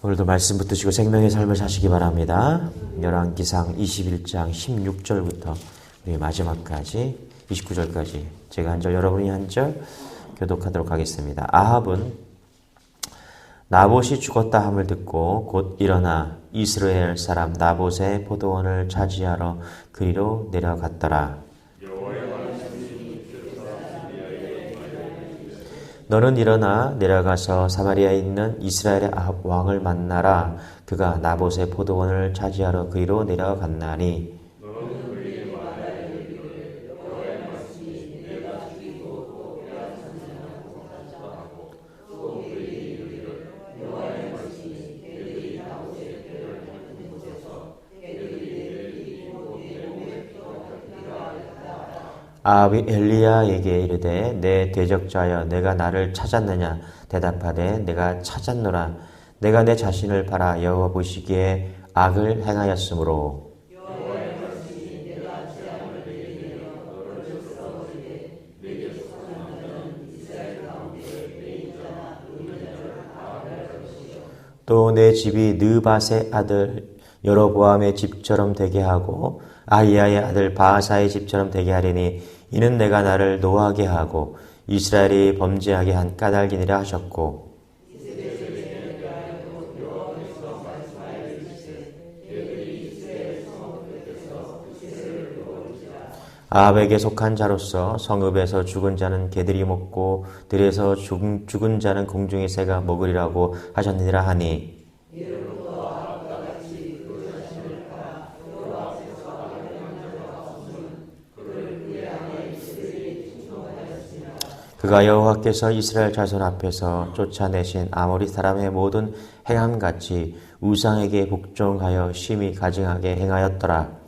오늘도 말씀 붙드시고 생명의 삶을 사시기 바랍니다. 열왕기상 21장 16절부터 우리 마지막까지 29절까지 제가 한 절 여러분이 한 절 교독하도록 하겠습니다. 아합은 나봇이 죽었다 함을 듣고 곧 일어나 이스라엘 사람 나봇의 포도원을 차지하러 그리로 내려갔더라. 너는 일어나 내려가서 사마리아에 있는 이스라엘의 아합 왕을 만나라. 그가 나봇의 포도원을 차지하러 그리로 내려갔나니 아합이 엘리야에게 이르되 내 대적자여 내가 나를 찾았느냐 대답하되 내가 찾았노라. 내가 내 자신을 바라 여호와 보시기에 악을 행하였으므로 또 내 집이 느밧의 아들 여로보암의 집처럼 되게 하고 아히야의 아들 바아사의 집처럼 되게 하리니 이는 내가 나를 노하게 하고 이스라엘이 범죄하게 한 까닭이니라 하셨고 아합에게 속한 자로서 성읍에서 죽은 자는 개들이 먹고 들에서 죽은 자는 공중의 새가 먹으리라고 하셨느니라 하니 그가 여호와께서 이스라엘 자손 앞에서 쫓아내신 아모리 사람의 모든 행함같이 우상에게 복종하여 심히 가증하게 행하였더라.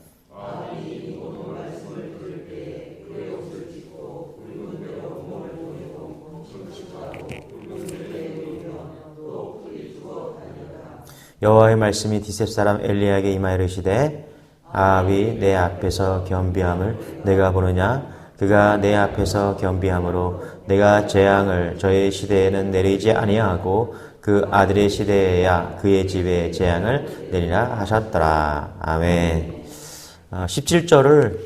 여호와의 말씀이 디셉 사람 엘리야에게 임하여 이르시되 아합이 내 앞에서 겸비함을 내가 보느냐? 그가 내 앞에서 겸비함으로 내가 재앙을 저의 시대에는 내리지 아니하고 그 아들의 시대에야 그의 집에 재앙을 내리라 하셨더라. 아멘. 17절을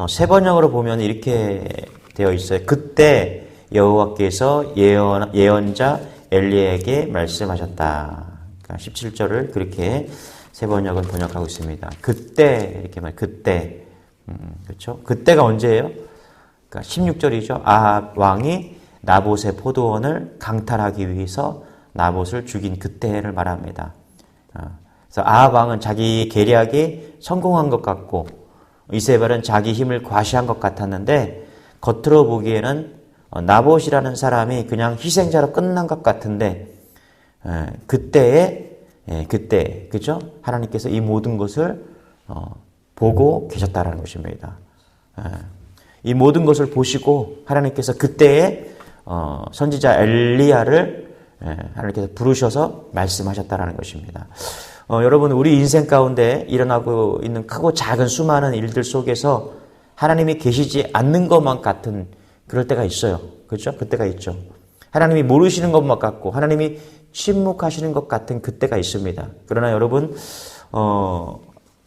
세 번역으로 보면 이렇게 되어 있어요. 그때 여호와께서 예언자 엘리야에게 말씀하셨다. 17절을 그렇게 세 번역은 번역하고 있습니다. 그때 이렇게 말 그때 그렇죠? 그때가 언제예요? 그러니까 16절이죠. 아합 왕이 나봇의 포도원을 강탈하기 위해서 나봇을 죽인 그때를 말합니다. 그래서 아합 왕은 자기 계략이 성공한 것 같고 이세벨은 자기 힘을 과시한 것 같았는데 겉으로 보기에는 나봇이라는 사람이 그냥 희생자로 끝난 것 같은데 그때 그죠? 하나님께서 이 모든 것을 보고 계셨다라는 것입니다. 이 모든 것을 보시고 하나님께서 그때에 선지자 엘리야를 하나님께서 부르셔서 말씀하셨다라는 것입니다. 여러분 우리 인생 가운데 일어나고 있는 크고 작은 수많은 일들 속에서 하나님이 계시지 않는 것만 같은 그럴 때가 있어요. 그렇죠? 그때가 있죠. 하나님이 모르시는 것만 같고 하나님이 침묵하시는 것 같은 그때가 있습니다. 그러나 여러분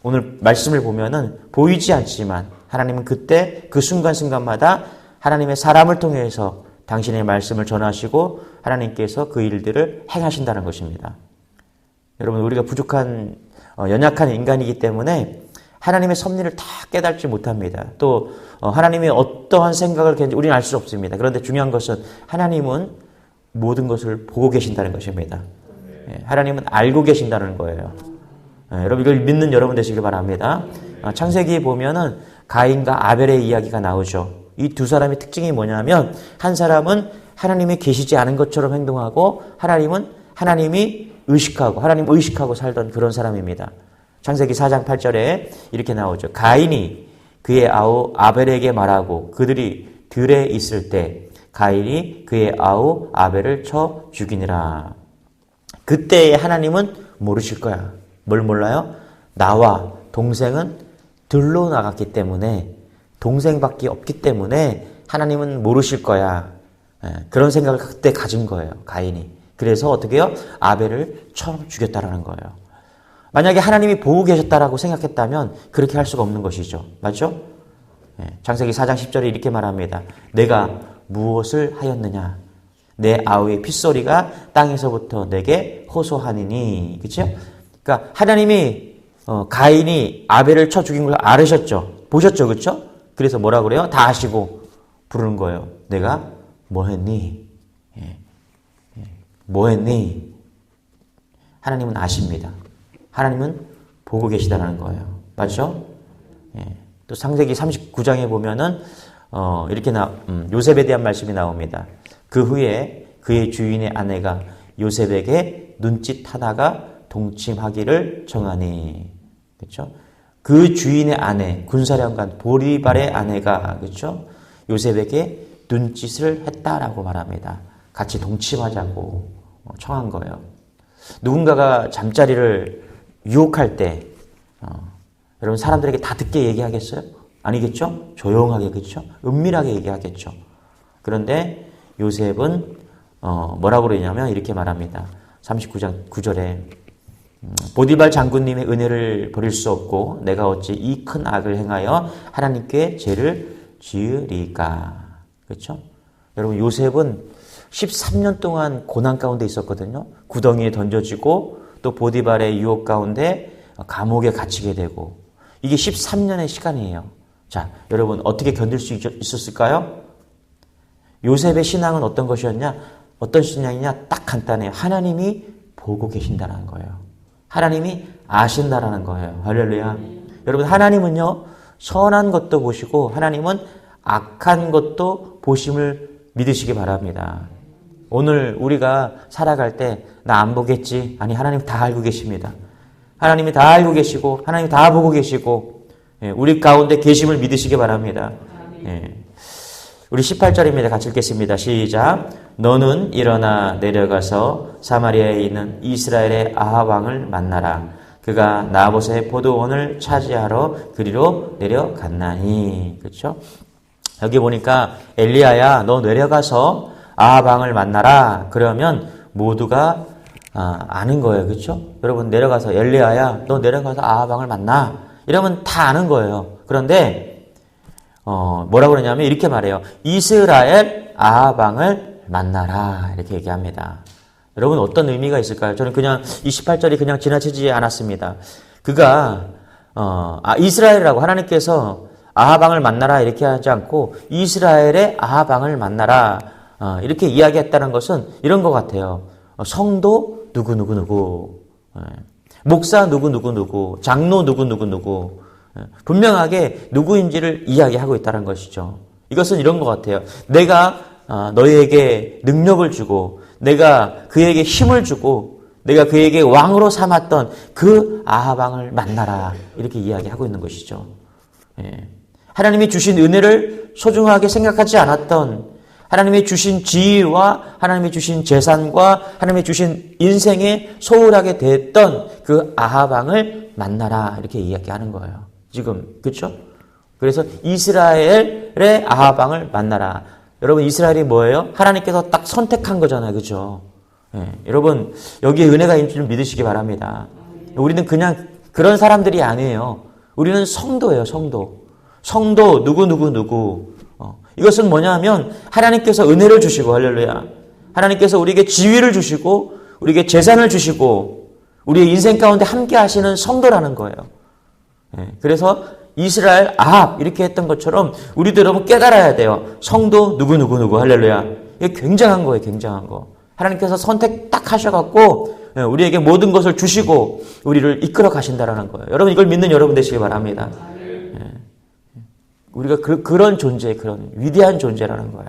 오늘 말씀을 보면은 보이지 않지만 하나님은 그때 그 순간순간마다 하나님의 사람을 통해서 당신의 말씀을 전하시고 하나님께서 그 일들을 행하신다는 것입니다. 여러분 우리가 부족한 연약한 인간이기 때문에 하나님의 섭리를 다 깨닫지 못합니다. 또 하나님이 어떠한 생각을 하는지 우리는 알 수 없습니다. 그런데 중요한 것은 하나님은 모든 것을 보고 계신다는 것입니다. 하나님은 알고 계신다는 거예요. 여러분 이걸 믿는 여러분 되시길 바랍니다. 창세기에 보면은 가인과 아벨의 이야기가 나오죠. 이 두 사람의 특징이 뭐냐면 한 사람은 하나님이 계시지 않은 것처럼 행동하고 하나님은 하나님이 의식하고 살던 그런 사람입니다. 창세기 4장 8절에 이렇게 나오죠. 가인이 그의 아우 아벨에게 말하고 그들이 들에 있을 때 가인이 그의 아우 아벨을 쳐 죽이니라. 그때에 하나님은 모르실 거야. 뭘 몰라요? 나와 동생은 들로 나갔기 때문에 동생밖에 없기 때문에 하나님은 모르실 거야. 그런 생각을 그때 가진 거예요. 가인이. 그래서 어떻게 해요? 아벨을 쳐 죽였다라는 거예요. 만약에 하나님이 보고 계셨다라고 생각했다면 그렇게 할 수가 없는 것이죠. 맞죠? 창세기 4장 10절에 이렇게 말합니다. 내가 무엇을 하였느냐? 내 아우의 핏소리가 땅에서부터 내게 호소하니니. 그렇죠? 그러니까 하나님이 가인이 아벨을 쳐 죽인 걸 알으셨죠. 보셨죠. 그렇죠? 그래서 뭐라 그래요? 다 아시고 부르는 거예요. 내가 뭐 했니? 뭐 했니? 하나님은 아십니다. 하나님은 보고 계시다는 거예요. 맞죠? 또 창세기 39장에 보면은 이렇게 요셉에 대한 말씀이 나옵니다. 그 후에 그의 주인의 아내가 요셉에게 눈짓하다가 동침하기를 정하니. 그렇죠? 그 주인의 아내, 군사령관 보리발의 아내가 그렇죠? 요셉에게 눈짓을 했다라고 말합니다. 같이 동침하자고 청한 거예요. 누군가가 잠자리를 유혹할 때 여러분 사람들에게 다 듣게 얘기하겠어요? 아니겠죠? 조용하게, 그렇죠? 은밀하게 얘기하겠죠. 그런데 요셉은 뭐라고 그러냐면 이렇게 말합니다. 39장 9절에 보디발 장군님의 은혜를 버릴 수 없고 내가 어찌 이 큰 악을 행하여 하나님께 죄를 지으리까. 그렇죠? 여러분 요셉은 13년 동안 고난 가운데 있었거든요. 구덩이에 던져지고 또 보디발의 유혹 가운데 감옥에 갇히게 되고 이게 13년의 시간이에요. 자, 여러분 어떻게 견딜 수 있었을까요? 요셉의 신앙은 어떤 것이었냐? 어떤 신앙이냐? 딱 간단해요. 하나님이 보고 계신다는 거예요. 하나님이 아신다라는 거예요. 할렐루야. 여러분 하나님은요. 선한 것도 보시고 하나님은 악한 것도 보심을 믿으시기 바랍니다. 오늘 우리가 살아갈 때 나 안 보겠지? 아니 하나님 다 알고 계십니다. 하나님이 다 알고 계시고 하나님이 다 보고 계시고 우리 가운데 계심을 믿으시기 바랍니다. 우리 18절입니다. 같이 읽겠습니다. 시작. 너는 일어나 내려가서 사마리아에 있는 이스라엘의 아합 왕을 만나라. 그가 나봇의 포도원을 차지하러 그리로 내려갔나니. 그렇죠? 여기 보니까 엘리야야 너 내려가서 아합 왕을 만나라. 그러면 모두가 아는 거예요. 그렇죠? 여러분 내려가서 엘리야야 너 내려가서 아합 왕을 만나. 이러면 다 아는 거예요. 그런데 뭐라고 그러냐면 이렇게 말해요. 이스라엘 아합 왕을 만나라. 이렇게 얘기합니다. 여러분 어떤 의미가 있을까요? 저는 그냥 28절이 그냥 지나치지 않았습니다. 그가 이스라엘이라고 하나님께서 아합 왕을 만나라 이렇게 하지 않고 이스라엘의 아합 왕을 만나라 이렇게 이야기했다는 것은 이런 것 같아요. 성도 누구누구누구, 목사 누구누구누구, 장로 누구누구누구, 분명하게 누구인지를 이야기하고 있다는 것이죠. 이것은 이런 것 같아요. 내가 너희에게 능력을 주고 내가 그에게 힘을 주고 내가 그에게 왕으로 삼았던 그 아합 왕을 만나라 이렇게 이야기하고 있는 것이죠. 하나님이 주신 은혜를 소중하게 생각하지 않았던 하나님이 주신 지위와 하나님이 주신 재산과 하나님이 주신 인생에 소홀하게 됐던 그 아합 왕을 만나라 이렇게 이야기하는 거예요. 지금 그렇죠? 그래서 이스라엘의 아합 왕을 만나라. 여러분 이스라엘이 뭐예요? 하나님께서 딱 선택한 거잖아요. 그렇죠? 여러분 여기에 은혜가 있는 줄 믿으시기 바랍니다. 우리는 그냥 그런 사람들이 아니에요. 우리는 성도예요. 성도 누구 이것은 뭐냐면 하나님께서 은혜를 주시고 할렐루야. 하나님께서 우리에게 지위를 주시고 우리에게 재산을 주시고 우리의 인생 가운데 함께 하시는 성도라는 거예요. 그래서 이스라엘 아합 이렇게 했던 것처럼 우리도 여러분 깨달아야 돼요. 성도 누구 할렐루야. 이게 굉장한 거예요. 굉장한 거. 하나님께서 선택 딱 하셔갖고 우리에게 모든 것을 주시고 우리를 이끌어 가신다라는 거예요. 여러분 이걸 믿는 여러분 되시기 바랍니다. 우리가 그런 존재, 그런 위대한 존재라는 거예요.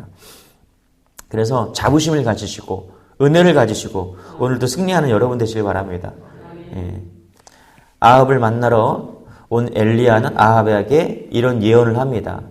그래서 자부심을 가지시고 은혜를 가지시고 오늘도 승리하는 여러분 되시길 바랍니다. 아합을 만나러 온 엘리야는 아합에게 이런 예언을 합니다.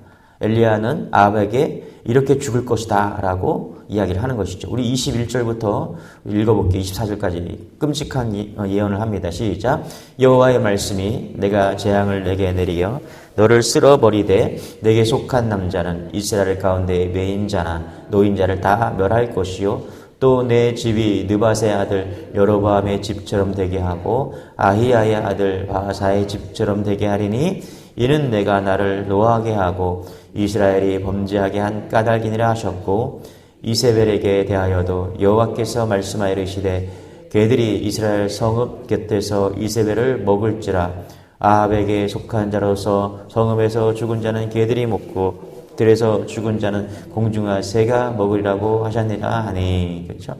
엘리야는 아합에게 이렇게 죽을 것이다 라고 이야기를 하는 것이죠. 우리 21절부터 읽어볼게요. 24절까지 끔찍한 예언을 합니다. 시작. 여호와의 말씀이 내가 재앙을 내게 내리어 너를 쓸어버리되 내게 속한 남자는 이스라엘 가운데 매인자나 노인자를 다 멸할 것이요 또 내 집이 느밧의 아들 여로보암의 집처럼 되게 하고 아히야의 아들 바하사의 집처럼 되게 하리니 이는 내가 나를 노하게 하고 이스라엘이 범죄하게 한 까닭이니라 하셨고 이세벨에게 대하여도 여호와께서 말씀하여 이르시되 그들이 이스라엘 성읍 곁에서 이세벨을 먹을지라 아합에게 속한 자로서 성읍에서 죽은 자는 개들이 먹고 들에서 죽은 자는 공중과 새가 먹으리라고 하셨느니라 하니. 그렇죠?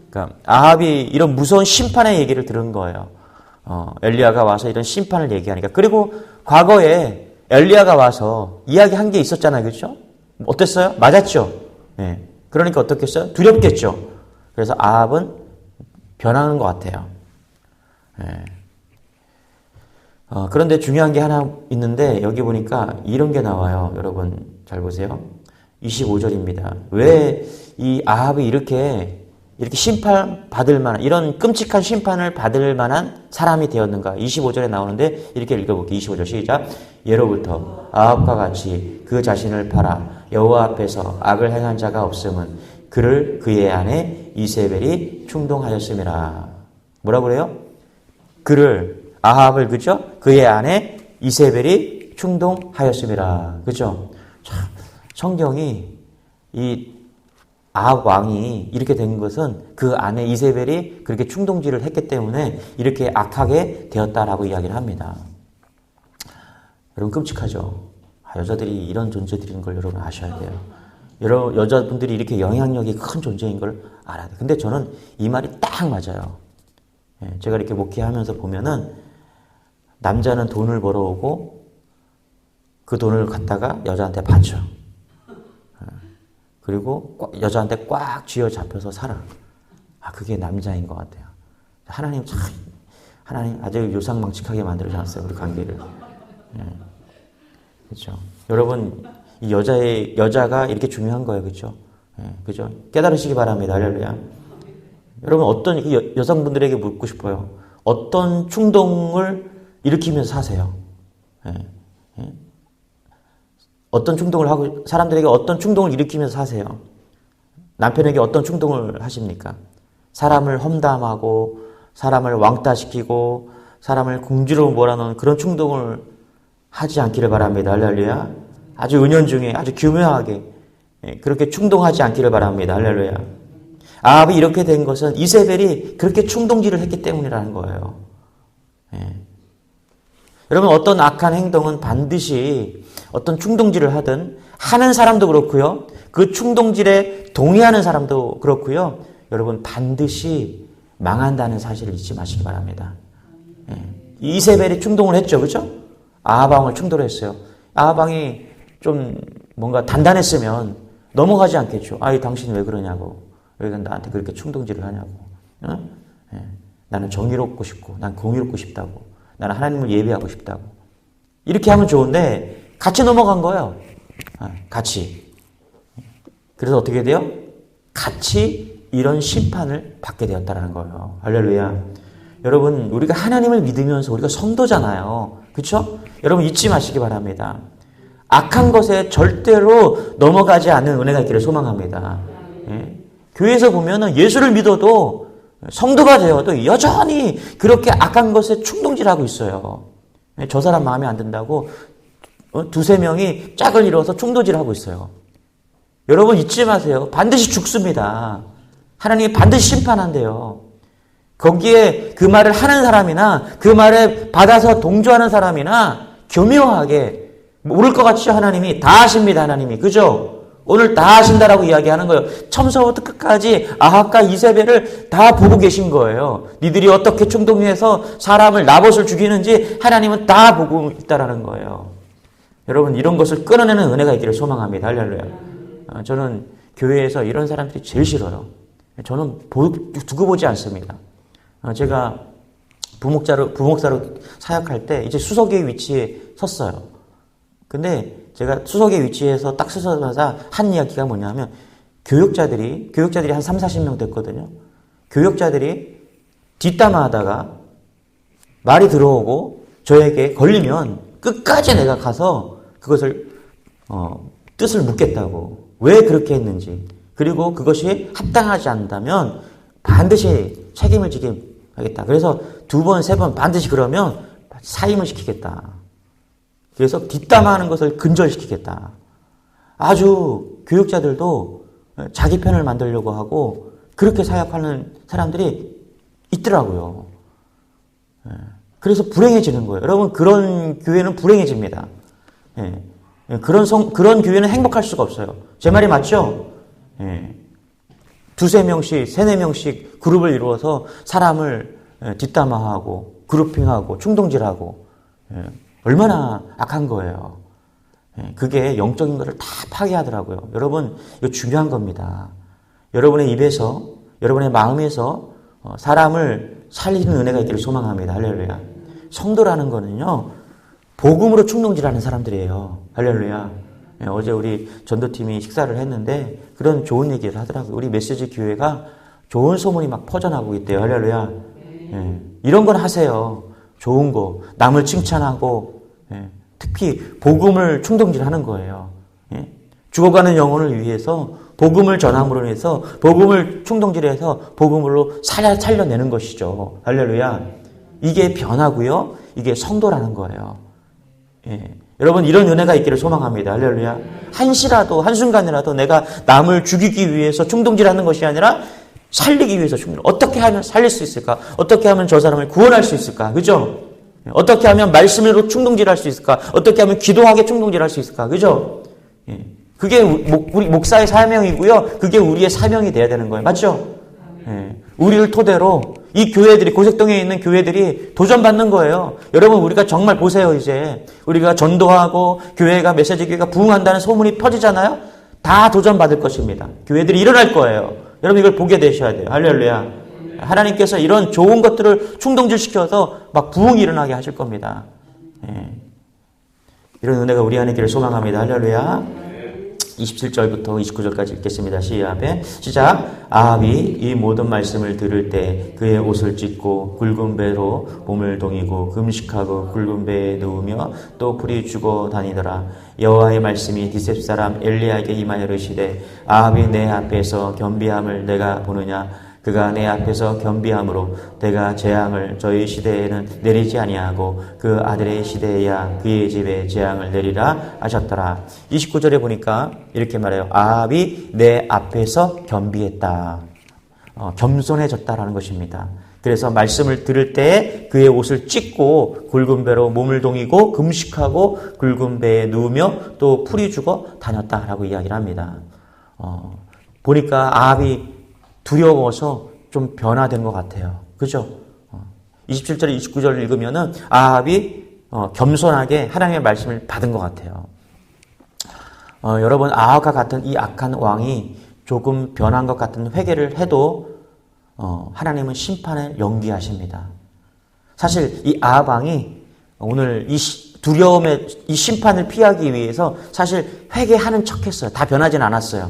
그러니까 아합이 이런 무서운 심판의 얘기를 들은 거예요. 엘리야가 와서 이런 심판을 얘기하니까. 그리고 과거에 엘리야가 와서 이야기한 게 있었잖아요. 그렇죠? 어땠어요? 맞았죠? 네. 그러니까 어떻겠어요? 두렵겠죠. 그래서 아합은 변하는 것 같아요. 네. 그런데 중요한 게 하나 있는데 여기 보니까 이런 게 나와요. 여러분 잘 보세요. 25절입니다. 왜 이 아합이 이렇게 심판받을 만한 이런 끔찍한 심판을 받을 만한 사람이 되었는가? 25절에 나오는데 이렇게 읽어볼게요. 25절 시작. 예로부터 아합과 같이 그 자신을 팔아 여호와 앞에서 악을 행한 자가 없음은 그를 그의 아내 이세벨이 충동하였음이라. 뭐라 그래요? 그를 아합을 그죠? 그의 아내 이세벨이 충동하였음이라. 그죠? 참, 성경이 이 아합 왕이 이렇게 된 것은 그 아내 이세벨이 그렇게 충동질을 했기 때문에 이렇게 악하게 되었다라고 이야기를 합니다. 여러분 끔찍하죠? 여자들이 이런 존재들인 걸 여러분 아셔야 돼요. 여러 여자분들이 이렇게 영향력이 큰 존재인 걸 알아야 돼요. 근데 저는 이 말이 딱 맞아요. 제가 이렇게 목회하면서 보면은 남자는 돈을 벌어오고 그 돈을 갖다가 여자한테 바쳐. 그리고 여자한테 꽉 쥐어잡혀서 살아. 그게 남자인 것 같아요. 하나님 참, 하나님 아주 요상망측하게 만들어놨어요. 우리 관계를. 그렇죠. 여러분, 이 여자가 이렇게 중요한 거예요. 그렇죠. 그죠. 깨달으시기 바랍니다. 할렐루야. 여러분, 어떤, 여성분들에게 묻고 싶어요. 어떤 충동을 일으키면서 사세요? 어떤 충동을 하고, 사람들에게 어떤 충동을 일으키면서 사세요? 남편에게 어떤 충동을 하십니까? 사람을 험담하고, 사람을 왕따시키고, 사람을 궁지로 몰아넣는 그런 충동을 하지 않기를 바랍니다. 할렐루야. 아주 은연중에, 아주 교묘하게, 그렇게 충동하지 않기를 바랍니다. 할렐루야. 아합이 이렇게 된 것은 이세벨이 그렇게 충동질을 했기 때문이라는 거예요. 여러분, 어떤 악한 행동은 반드시 어떤 충동질을 하든 하는 사람도 그렇고요. 그 충동질에 동의하는 사람도 그렇고요. 여러분 반드시 망한다는 사실을 잊지 마시기 바랍니다. 이세벨이 충동을 했죠. 그렇죠? 아합왕을 충돌했어요. 아합왕이 좀 뭔가 단단했으면 넘어가지 않겠죠. 당신 왜 그러냐고. 왜 나한테 그렇게 충동질을 하냐고. 나는 정의롭고 싶고 난 공의롭고 싶다고. 나는 하나님을 예배하고 싶다고. 이렇게 하면 좋은데 같이 넘어간 거예요. 같이. 그래서 어떻게 돼요? 같이 이런 심판을 받게 되었다는 거예요. 할렐루야. 여러분, 우리가 하나님을 믿으면서 우리가 성도잖아요. 그렇죠? 여러분 잊지 마시기 바랍니다. 악한 것에 절대로 넘어가지 않는 은혜가 있기를 소망합니다. 교회에서 보면은 예수를 믿어도 성도가 되어도 여전히 그렇게 악한 것에 충동질하고 있어요. 저 사람 마음에 안 든다고 두세 명이 짝을 이뤄서 충동질하고 있어요. 여러분 잊지 마세요. 반드시 죽습니다. 하나님이 반드시 심판한대요. 거기에 그 말을 하는 사람이나 그 말에 받아서 동조하는 사람이나 교묘하게 모를 것 같죠. 하나님이 다 하십니다. 하나님이. 그죠? 오늘 다 하신다라고 이야기하는 거예요. 처음부터 끝까지 아합과 이세벨을 다 보고 계신 거예요. 니들이 어떻게 충동해서 사람을 나봇을 죽이는지 하나님은 다 보고 있다라는 거예요. 여러분 이런 것을 끊어내는 은혜가 있기를 소망합니다. 할렐루야. 저는 교회에서 이런 사람들이 제일 싫어요. 저는 두고 보지 않습니다. 제가 부목사로 사역할 때 이제 수석의 위치에 섰어요. 근데 제가 수석의 위치에서 딱 서자마자 한 이야기가 뭐냐면 교역자들이 한 3, 40명 됐거든요. 교역자들이 뒷담화하다가 말이 들어오고 저에게 걸리면 끝까지 내가 가서 그것을 뜻을 묻겠다고. 왜 그렇게 했는지. 그리고 그것이 합당하지 않는다면 반드시 책임을 지게 하겠다. 그래서 2번, 3번 반드시 그러면 사임을 시키겠다. 그래서 뒷담화하는 것을 근절시키겠다. 아주 교육자들도 자기 편을 만들려고 하고 그렇게 사역하는 사람들이 있더라고요. 그래서 불행해지는 거예요. 여러분, 그런 교회는 불행해집니다. 그런 교회는 행복할 수가 없어요. 제 말이 맞죠? 2-3명씩, 3-4명씩 그룹을 이루어서 사람을 뒷담화하고 그룹핑하고 충동질하고 얼마나 악한 거예요. 그게 영적인 것을 다 파괴하더라고요. 여러분, 이거 중요한 겁니다. 여러분의 입에서, 여러분의 마음에서 사람을 살리는 은혜가 있기를 소망합니다. 할렐루야. 성도라는 거는요, 복음으로 충동질하는 사람들이에요. 할렐루야. 어제 우리 전도팀이 식사를 했는데 그런 좋은 얘기를 하더라고요. 우리 메시지 교회가 좋은 소문이 막 퍼져나가고 있대요. 할렐루야. 이런 건 하세요. 좋은 거. 남을 칭찬하고, 특히 복음을 충동질하는 거예요. 죽어가는 영혼을 위해서 복음을 전함으로 해서 복음을 충동질해서 복음으로 살려내는 것이죠. 할렐루야. 이게 변화고요. 이게 성도라는 거예요. 여러분, 이런 은혜가 있기를 소망합니다. 할렐루야. 한시라도, 한순간이라도 내가 남을 죽이기 위해서 충동질하는 것이 아니라 살리기 위해서 충동. 어떻게 하면 살릴 수 있을까? 어떻게 하면 저 사람을 구원할 수 있을까? 그죠? 어떻게 하면 말씀으로 충동질할 수 있을까? 어떻게 하면 기도하게 충동질할 수 있을까? 그죠? 그게 우리 목사의 사명이고요. 그게 우리의 사명이 돼야 되는 거예요. 맞죠? 우리를 토대로 이 교회들이, 고색동에 있는 교회들이 도전받는 거예요. 여러분, 우리가 정말 보세요. 이제 우리가 전도하고 교회가, 메시지 교회가 부흥한다는 소문이 퍼지잖아요. 다 도전받을 것입니다. 교회들이 일어날 거예요. 여러분, 이걸 보게 되셔야 돼요. 할렐루야. 하나님께서 이런 좋은 것들을 충동질시켜서 막 부흥이 일어나게 하실 겁니다. 이런 은혜가 우리 안에 있기를 소망합니다. 할렐루야. 27절부터 29절까지 읽겠습니다. 시작. 아합이 이 모든 말씀을 들을 때 그의 옷을 찢고 굵은 배로 몸을 동이고 금식하고 굵은 배에 누우며 또 풀이 죽어 다니더라. 여호와의 말씀이 디셉 사람 엘리야에게 임하여 이르시되 아합이 내 앞에서 겸비함을 내가 보느냐. 그가 내 앞에서 겸비함으로 내가 재앙을 저희 시대에는 내리지 아니하고 그 아들의 시대에야 그의 집에 재앙을 내리라 하셨더라. 29절에 보니까 이렇게 말해요. 아합이 내 앞에서 겸비했다. 겸손해졌다라는 것입니다. 그래서 말씀을 들을 때 그의 옷을 찢고 굵은 배로 몸을 동이고 금식하고 굵은 배에 누우며 또 풀이 죽어 다녔다라고 이야기를 합니다. 보니까 아합이 두려워서 좀 변화된 것 같아요. 그죠? 27절, 29절을 읽으면은 아합이 겸손하게 하나님의 말씀을 받은 것 같아요. 여러분, 아합과 같은 이 악한 왕이 조금 변한 것 같은 회개를 해도 하나님은 심판을 연기하십니다. 사실 이 아합 왕이 오늘 이 두려움의 이 심판을 피하기 위해서 사실 회개하는 척했어요. 다 변하진 않았어요.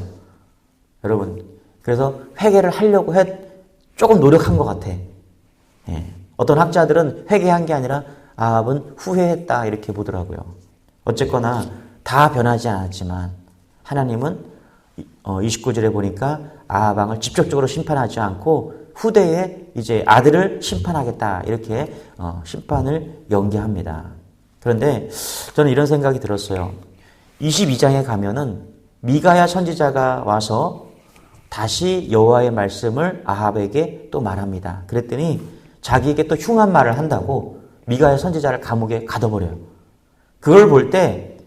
여러분. 그래서 회개를 하려고 조금 노력한 것 같아. 어떤 학자들은 회개한 게 아니라 아합은 후회했다 이렇게 보더라고요. 어쨌거나 다 변하지 않았지만 하나님은 29절에 보니까 아합 왕을 직접적으로 심판하지 않고 후대에 이제 아들을 심판하겠다 이렇게 심판을 연기합니다. 그런데 저는 이런 생각이 들었어요. 22장에 가면은 미가야 선지자가 와서 다시 여호와의 말씀을 아합에게 또 말합니다. 그랬더니 자기에게 또 흉한 말을 한다고 미가야 선지자를 감옥에 가둬버려요. 그걸 볼 때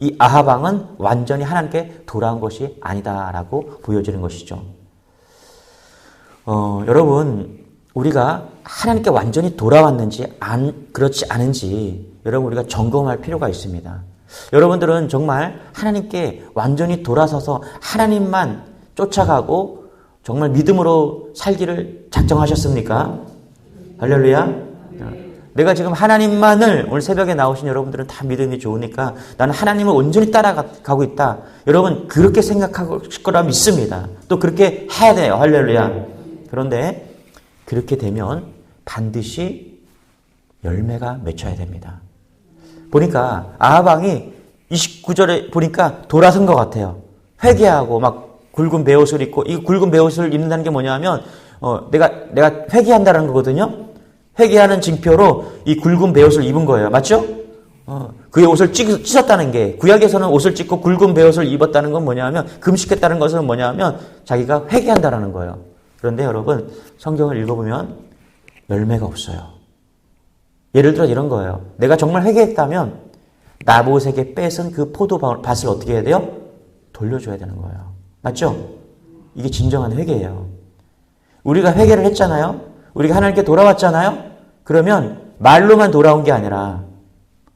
이 아합 왕은 완전히 하나님께 돌아온 것이 아니다라고 보여지는 것이죠. 여러분, 우리가 하나님께 완전히 돌아왔는지 그렇지 않은지 여러분 우리가 점검할 필요가 있습니다. 여러분들은 정말 하나님께 완전히 돌아서서 하나님만 쫓아가고 정말 믿음으로 살기를 작정하셨습니까? 할렐루야. 내가 지금 하나님만을 오늘 새벽에 나오신 여러분들은 다 믿음이 좋으니까 나는 하나님을 온전히 따라가고 있다. 여러분 그렇게 생각하실 거라 믿습니다. 또 그렇게 해야 돼요. 할렐루야. 그런데 그렇게 되면 반드시 열매가 맺혀야 됩니다. 보니까 아합 왕이 29절에 보니까 돌아선 것 같아요. 회개하고 막 굵은 베옷을 입고, 이 굵은 베옷을 입는다는 게 뭐냐면 내가 회개한다는 거거든요. 회개하는 징표로 이 굵은 베옷을 입은 거예요. 맞죠? 그의 옷을 찢었다는 게, 구약에서는 옷을 찢고 굵은 베옷을 입었다는 건 뭐냐면, 금식했다는 것은 뭐냐면 자기가 회개한다라는 거예요. 그런데 여러분, 성경을 읽어보면 열매가 없어요. 예를 들어 이런 거예요. 내가 정말 회개했다면 나봇에게 뺏은 그 포도밭을 어떻게 해야 돼요? 돌려줘야 되는 거예요. 맞죠? 이게 진정한 회개예요. 우리가 회개를 했잖아요. 우리가 하나님께 돌아왔잖아요. 그러면 말로만 돌아온 게 아니라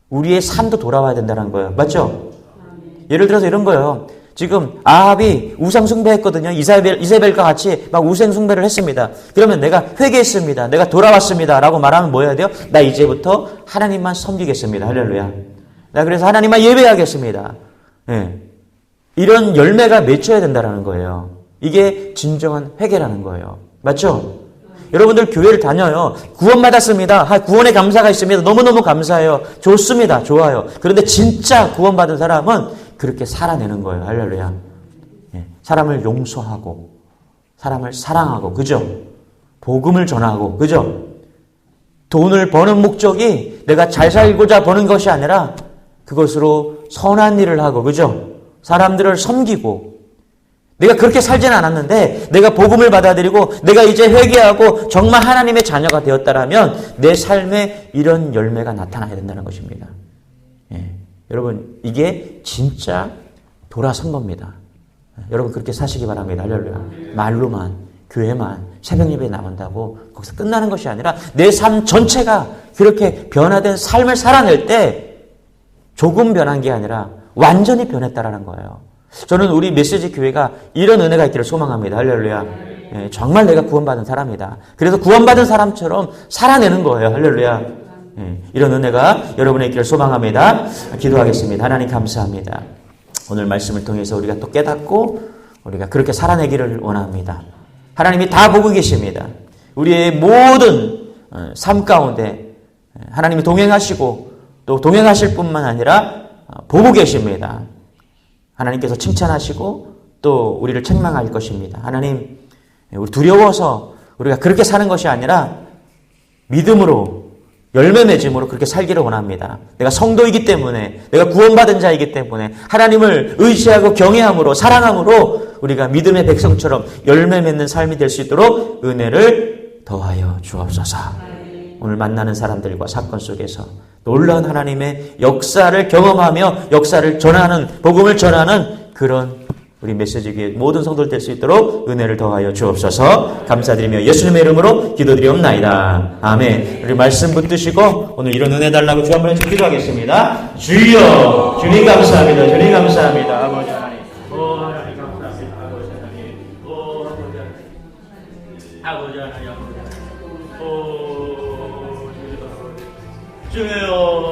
우리의 삶도 돌아와야 된다는 거예요. 맞죠? 예를 들어서 이런 거예요. 지금 아합이 우상 숭배했거든요. 이세벨과 같이 막 우상 숭배를 했습니다. 그러면 내가 회개했습니다. 내가 돌아왔습니다. 라고 말하면 뭐 해야 돼요? 나 이제부터 하나님만 섬기겠습니다. 할렐루야. 나 그래서 하나님만 예배하겠습니다. 네. 이런 열매가 맺혀야 된다는 거예요. 이게 진정한 회개라는 거예요. 맞죠? 여러분들 교회를 다녀요. 구원받았습니다. 구원의 감사가 있습니다. 너무너무 감사해요. 좋습니다. 좋아요. 그런데 진짜 구원받은 사람은 그렇게 살아내는 거예요. 할렐루야. 사람을 용서하고, 사람을 사랑하고, 그죠? 복음을 전하고, 그죠? 돈을 버는 목적이 내가 잘 살고자 버는 것이 아니라 그것으로 선한 일을 하고, 그죠? 사람들을 섬기고, 내가 그렇게 살지는 않았는데 내가 복음을 받아들이고 내가 이제 회개하고 정말 하나님의 자녀가 되었다라면 내 삶에 이런 열매가 나타나야 된다는 것입니다. 여러분, 이게 진짜 돌아선 겁니다. 여러분, 그렇게 사시기 바랍니다. 할렐루야. 말로만, 교회만, 새벽 예배에 나온다고 거기서 끝나는 것이 아니라 내 삶 전체가 그렇게 변화된 삶을 살아낼 때 조금 변한 게 아니라 완전히 변했다라는 거예요. 저는 우리 메시지 교회가 이런 은혜가 있기를 소망합니다. 할렐루야. 정말 내가 구원받은 사람이다. 그래서 구원받은 사람처럼 살아내는 거예요. 할렐루야. 이런 은혜가 여러분의 있기를 소망합니다. 기도하겠습니다. 하나님 감사합니다. 오늘 말씀을 통해서 우리가 또 깨닫고 우리가 그렇게 살아내기를 원합니다. 하나님이 다 보고 계십니다. 우리의 모든 삶 가운데 하나님이 동행하시고 또 동행하실 뿐만 아니라 보고 계십니다. 하나님께서 칭찬하시고 또 우리를 책망할 것입니다. 하나님, 우리 두려워서 우리가 그렇게 사는 것이 아니라 믿음으로, 열매 맺음으로 그렇게 살기를 원합니다. 내가 성도이기 때문에, 내가 구원받은 자이기 때문에 하나님을 의지하고 경외함으로, 사랑함으로 우리가 믿음의 백성처럼 열매 맺는 삶이 될 수 있도록 은혜를 더하여 주옵소서. 오늘 만나는 사람들과 사건 속에서 놀라운 하나님의 역사를 경험하며 역사를 전하는, 복음을 전하는 그런 우리 메시지교회 모든 성도들 될 수 있도록 은혜를 더하여 주옵소서. 감사드리며 예수님의 이름으로 기도드리옵나이다. 아멘. 우리 말씀 붙드시고 오늘 이런 은혜 달라고 주 한번 기도하겠습니다. 주여, 주님 감사합니다. 주님 감사합니다. 아버지 하나님, 하나님 감사합니다. 아버지 하나님, 아버지 하나님, 주여.